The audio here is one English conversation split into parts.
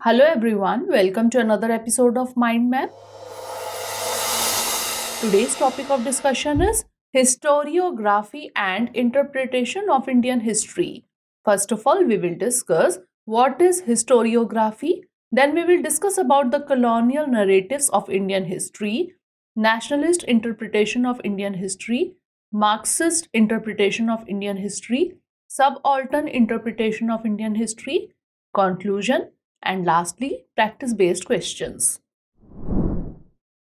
Hello everyone, welcome to another episode of Mind Map. Today's topic of discussion is historiography and interpretation of Indian history. First of all, we will discuss what is historiography. Then we will discuss about the colonial narratives of Indian history, nationalist interpretation of Indian history, Marxist interpretation of Indian history, subaltern interpretation of Indian history, conclusion, and lastly, practice-based questions.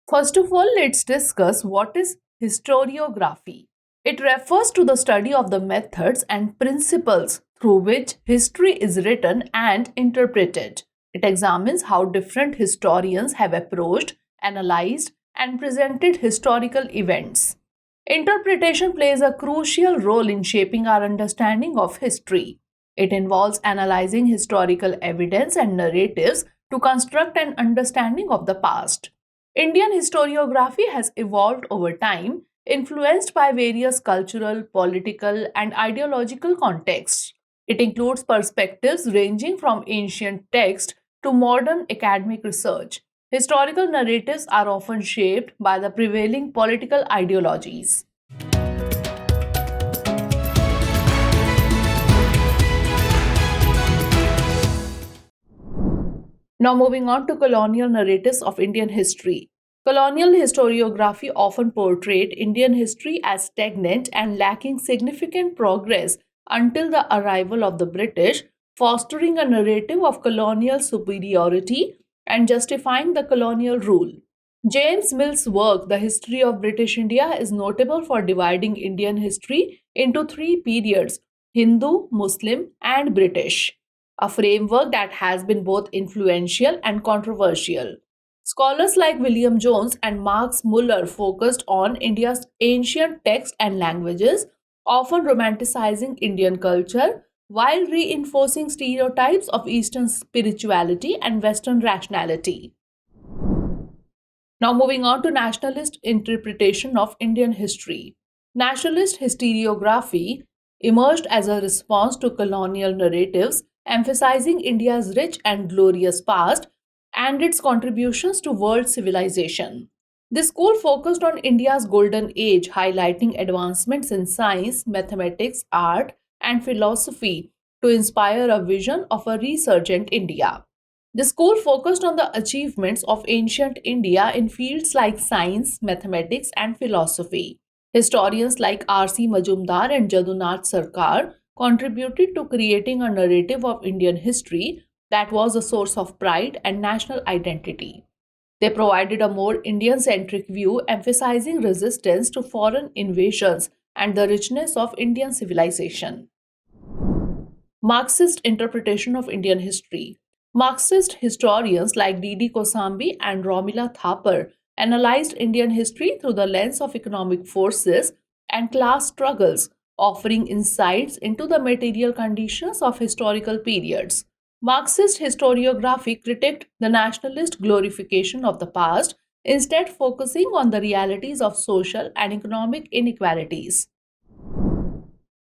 First of all, let's discuss what is historiography. It refers to the study of the methods and principles through which history is written and interpreted. It examines how different historians have approached, analyzed, and presented historical events. Interpretation plays a crucial role in shaping our understanding of history. It involves analyzing historical evidence and narratives to construct an understanding of the past. Indian historiography has evolved over time, influenced by various cultural, political, and ideological contexts. It includes perspectives ranging from ancient texts to modern academic research. Historical narratives are often shaped by the prevailing political ideologies. Now moving on to colonial narratives of Indian history. Colonial historiography often portrayed Indian history as stagnant and lacking significant progress until the arrival of the British, fostering a narrative of colonial superiority and justifying the colonial rule. James Mill's work, The History of British India, is notable for dividing Indian history into three periods: Hindu, Muslim, and British, a framework that has been both influential and controversial. Scholars like William Jones and Max Muller focused on India's ancient texts and languages, often romanticizing Indian culture while reinforcing stereotypes of Eastern spirituality and Western rationality. Now, moving on to nationalist interpretation of Indian history. Nationalist historiography emerged as a response to colonial narratives emphasizing India's rich and glorious past and its contributions to world civilization. This school focused on India's golden age, highlighting advancements in science, mathematics, art, and philosophy to inspire a vision of a resurgent India. The school focused on the achievements of ancient India in fields like science, mathematics, and philosophy. Historians like R.C. Majumdar and Jadunath Sarkar contributed to creating a narrative of Indian history that was a source of pride and national identity. They provided a more Indian-centric view, emphasizing resistance to foreign invasions and the richness of Indian civilization. Marxist interpretation of Indian history. Marxist historians like D.D. Kosambi and Romila Thapar analyzed Indian history through the lens of economic forces and class struggles, offering insights into the material conditions of historical periods. Marxist historiography critiqued the nationalist glorification of the past, instead focusing on the realities of social and economic inequalities.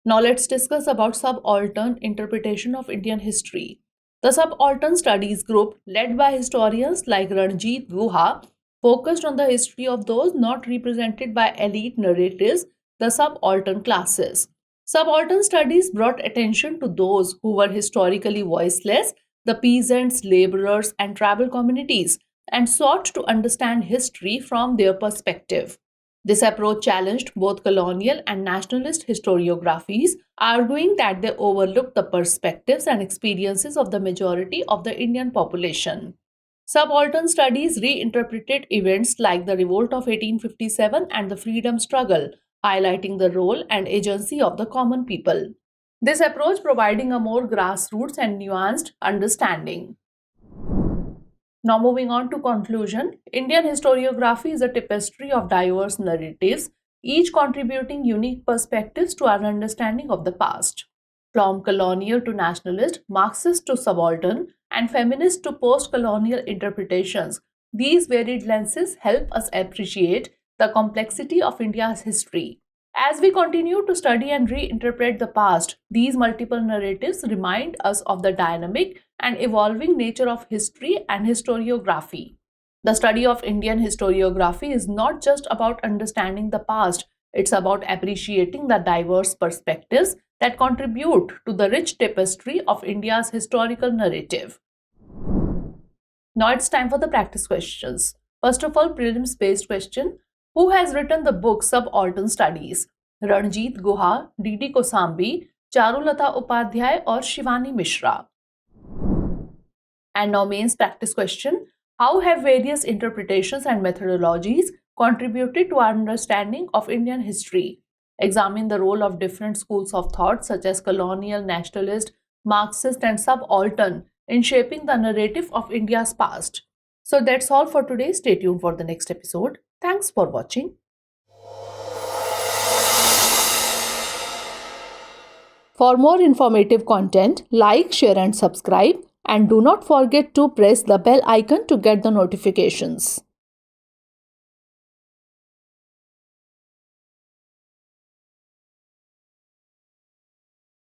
Now let's discuss about subaltern interpretation of Indian history. The Subaltern Studies group, led by historians like Ranjit Guha, focused on the history of those not represented by elite narratives, the subaltern classes. Subaltern studies brought attention to those who were historically voiceless, the peasants, laborers, and tribal communities, and sought to understand history from their perspective. This approach challenged both colonial and nationalist historiographies, arguing that they overlooked the perspectives and experiences of the majority of the Indian population. Subaltern studies reinterpreted events like the revolt of 1857 and the freedom struggle, highlighting the role and agency of the common people. This approach providing a more grassroots and nuanced understanding. Now moving on to conclusion, Indian historiography is a tapestry of diverse narratives, each contributing unique perspectives to our understanding of the past. From colonial to nationalist, Marxist to subaltern, and feminist to post-colonial interpretations, these varied lenses help us appreciate the complexity of India's history. As we continue to study and reinterpret the past, these multiple narratives remind us of the dynamic and evolving nature of history and historiography. The study of Indian historiography is not just about understanding the past, it's about appreciating the diverse perspectives that contribute to the rich tapestry of India's historical narrative. Now it's time for the practice questions. First of all, prelims based question. Who has written the book Subaltern Studies? Ranjit Guha, D.D. Kosambi, Charulata Upadhyay or Shivani Mishra? And now mains practice question. How have various interpretations and methodologies contributed to our understanding of Indian history? Examine the role of different schools of thought such as colonial, nationalist, Marxist and subaltern in shaping the narrative of India's past. So that's all for today. Stay tuned for the next episode. Thanks for watching. For more informative content, like, share and subscribe, and do not forget to press the bell icon to get the notifications.